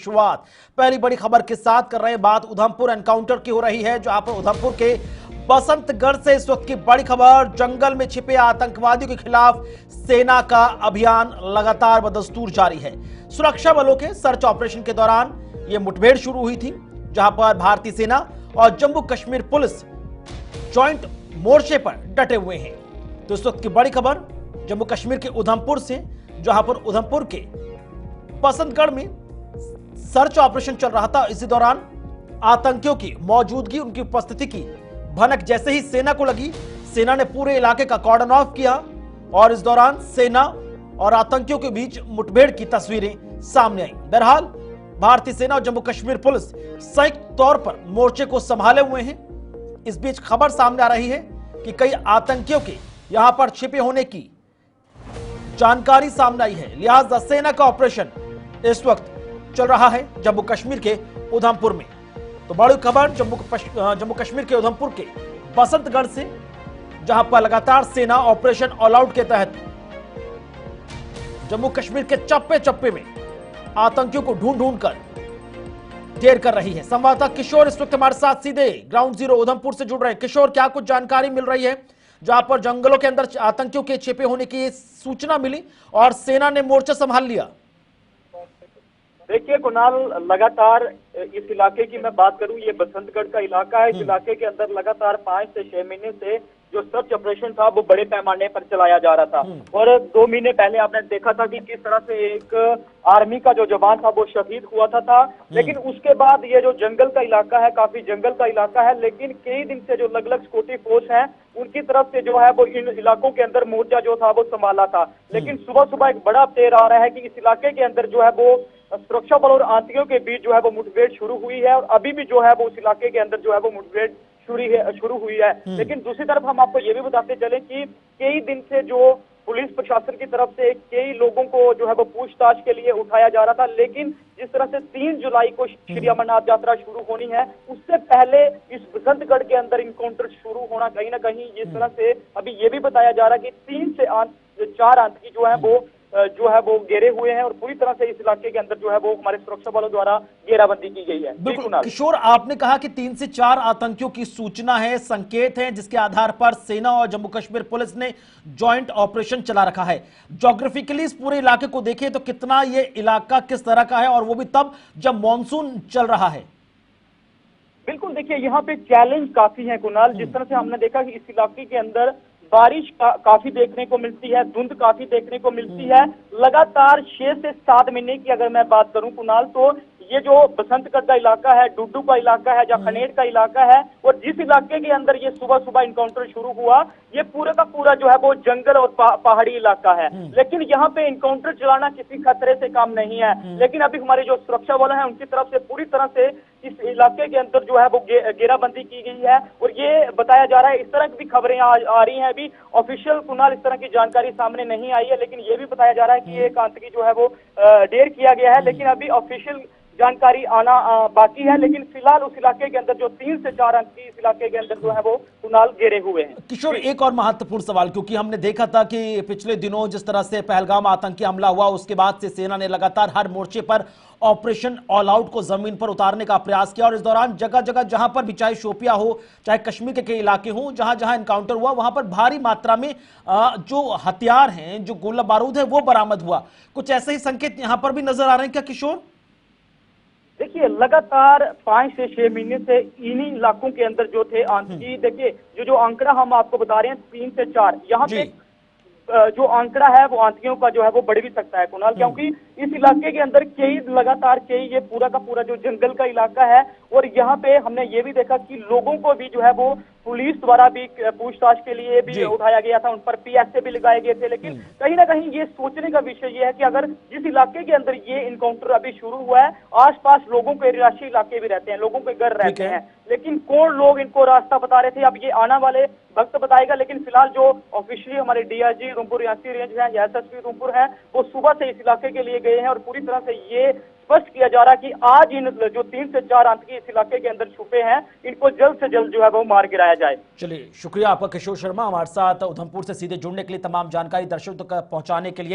शुरुआत पहली बड़ी खबर के साथ कर रहे हैं। बात उधमपुर एनकाउंटर की हो रही है, जहां पर उधमपुर के बसंतगढ़ से इस वक्त की बड़ी खबर। जंगल में छिपे आतंकवादियों के खिलाफ सेना का अभियान लगातार बदस्तूर जारी है। सुरक्षा बलों के सर्च ऑपरेशन के दौरान यह मुठभेड़ शुरू हुई थी, जहां पर भारतीय सेना और जम्मू कश्मीर पुलिस जॉइंट मोर्चे पर डटे हुए हैं। तो इस वक्त की बड़ी खबर जम्मू कश्मीर के उधमपुर से, जहां पर उधमपुर के बसंतगढ़ में सर्च ऑपरेशन चल रहा था। इसी दौरान आतंकियों की मौजूदगी, उनकी उपस्थिति की भनक जैसे ही सेना को लगी, सेना ने पूरे इलाके का कॉर्डन ऑफ किया और इस दौरान सेना और आतंकियों के बीच मुठभेड़ की तस्वीरें सामने आई। बहरहाल भारतीय सेना और जम्मू कश्मीर पुलिस संयुक्त तौर पर मोर्चे को संभाले हुए हैं। इस बीच खबर सामने आ रही है कि कई आतंकियों के यहां पर छिपे होने की जानकारी सामने आई है, लिहाजा सेना का ऑपरेशन इस वक्त चल रहा है जम्मू कश्मीर के उधमपुर में। तो बड़ी खबर जम्मू कश्मीर के उधमपुर के बसंतगढ़ से, जहां पर लगातार सेना ऑपरेशन ऑल आउट के तहत जम्मू कश्मीर के चप्पे चप्पे में आतंकियों को ढूंढ ढूंढ कर ढेर कर रही है। संवाददाता किशोर इस वक्त हमारे साथ सीधे ग्राउंड जीरो उधमपुर से जुड़ रहे हैं। किशोर, क्या कुछ जानकारी मिल रही है, जहां पर जंगलों के अंदर आतंकियों के छिपे होने की सूचना मिली और सेना ने मोर्चा संभाल लिया? देखिए कुणाल, लगातार इस इलाके की मैं बात करूं, ये बसंतगढ़ का इलाका है। इस इलाके के अंदर लगातार 5 से 6 महीने से जो सर्च ऑपरेशन था वो बड़े पैमाने पर चलाया जा रहा था। और 2 महीने पहले आपने देखा था कि किस तरह से एक आर्मी का जो जवान था वो शहीद हुआ था। लेकिन उसके बाद ये जो जंगल का इलाका है, काफी जंगल का इलाका है, लेकिन कई दिन से जो अलग अलग सिक्योरिटी फोर्स है उनकी तरफ से जो है वो इन इलाकों के अंदर मोर्चा जो था वो संभाला था। लेकिन सुबह सुबह एक बड़ा अपडेट आ रहा है कि इस इलाके के अंदर जो है वो सुरक्षा बल और आतंकियों के बीच जो है वो मुठभेड़ शुरू हुई है और अभी भी जो है वो उस इलाके के अंदर जो है वो मुठभेड़ शुरू हुई है। लेकिन दूसरी तरफ हम आपको ये भी बताते चले कि कई दिन से जो पुलिस प्रशासन की तरफ से कई लोगों को जो है वो पूछताछ के लिए उठाया जा रहा था, लेकिन जिस तरह से 3 जुलाई को श्री अमरनाथ यात्रा शुरू होनी है, उससे पहले इस बसंतगढ़ के अंदर इनकाउंटर शुरू होना कहीं ना कहीं इस तरह से अभी ये भी बताया जा रहा है कि 3 से 4 आतंकी जो है वो घेरे हुए हैं और पूरी तरह से इस इलाके के अंदर जो है वो हमारे सुरक्षा बलों द्वारा घेराबंदी की गई है। बिल्कुल किशोर, आपने कहा कि 3 से 4 आतंकियों की सूचना है, संकेत है, जिसके आधार पर सेना और जम्मू कश्मीर पुलिस ने जॉइंट ऑपरेशन चला रखा है। ज्योग्राफिकली इस पूरे इलाके को देखें तो कितना ये इलाका किस तरह का है, और वो भी तब जब मॉनसून चल रहा है? बिल्कुल, देखिए यहाँ पे चैलेंज काफी है कुणाल। जिस तरह से हमने देखा कि इस इलाके के अंदर बारिश काफी देखने को मिलती है, धुंध काफी देखने को मिलती है। लगातार 6 से 7 महीने की अगर मैं बात करूं कुणाल, तो ये जो बसंतगढ़ का इलाका है, डुड्डू का इलाका है, जहाँ खनेड़ का इलाका है, और जिस इलाके के अंदर ये सुबह सुबह इनकाउंटर शुरू हुआ, ये पूरा का पूरा जो है वो जंगल और पहाड़ी इलाका है। लेकिन यहाँ पे इनकाउंटर चलाना किसी खतरे से कम नहीं है। लेकिन अभी हमारे जो सुरक्षा बल है उनकी तरफ से पूरी तरह से इस इलाके के अंदर जो है वो घेराबंदी की गई है और ये बताया जा रहा है, इस तरह की भी खबरें आ रही हैं। अभी ऑफिशियल कुणाल इस तरह की जानकारी सामने नहीं आई है, लेकिन ये भी बताया जा रहा है कि एक आतंकी जो है वो ढेर किया गया है, लेकिन अभी ऑफिशियल जानकारी आना बाकी है। लेकिन फिलहाल उस इलाके के अंदर जो 3 से 4 आतंकी इस इलाके के अंदर जो है वो कुणाल घेरे हुए हैं। किशोर, एक और महत्वपूर्ण सवाल, क्योंकि हमने देखा था कि पिछले दिनों जिस तरह से पहलगाम आतंकी हमला हुआ, उसके बाद से सेना ने लगातार हर मोर्चे पर ऑपरेशन ऑल आउट को जमीन पर उतारने का प्रयास किया और इस दौरान जगह जगह जहां पर भी, चाहे शोपिया हो, चाहे कश्मीर के कई इलाके हो, जहां जहां एनकाउंटर हुआ वहां पर भारी मात्रा में जो हथियार हैं, जो गोला बारूद है, वो बरामद हुआ। कुछ ऐसे ही संकेत यहां पर भी नजर आ रहे हैं क्या किशोर? देखिए लगातार 5 से 6 महीने से इन्हीं इलाकों के अंदर जो थे आतंकी, देखिए जो आंकड़ा हम आपको बता रहे हैं 3 से 4, यहाँ पे जो आंकड़ा है वो आतंकियों का जो है वो बढ़ भी सकता है कुणाल, क्योंकि इस इलाके के अंदर कई ये पूरा का पूरा जो जंगल का इलाका है और यहाँ पे हमने ये भी देखा कि लोगों को भी जो है वो पुलिस द्वारा भी पूछताछ के लिए भी उठाया गया था, उन पर PSA भी लगाए गए थे। लेकिन कहीं ना कहीं ये सोचने का विषय ये है कि अगर जिस इलाके के अंदर ये इनकाउंटर अभी शुरू हुआ है, आसपास लोगों के रिहायशी इलाके भी रहते हैं, लोगों के घर रहते हैं, लेकिन कौन लोग इनको रास्ता बता रहे थे, अब ये आने वाले वक्त बताएगा। लेकिन फिलहाल जो ऑफिशियली हमारे DIG उधमपुर रियासी रेंज है, SSP उधमपुर है, वो सुबह से इस इलाके के लिए गए हैं और पूरी तरह से ये स्पष्ट किया जा रहा है कि आज इन जो 3 से 4 आतंकी इस इलाके के अंदर छुपे हैं, इनको जल्द से जल्द जो है वो मार गिराया जाए। चलिए, शुक्रिया आपका किशोर शर्मा, हमारे साथ उधमपुर से सीधे जुड़ने के लिए, तमाम जानकारी दर्शकों तक पहुंचाने के लिए।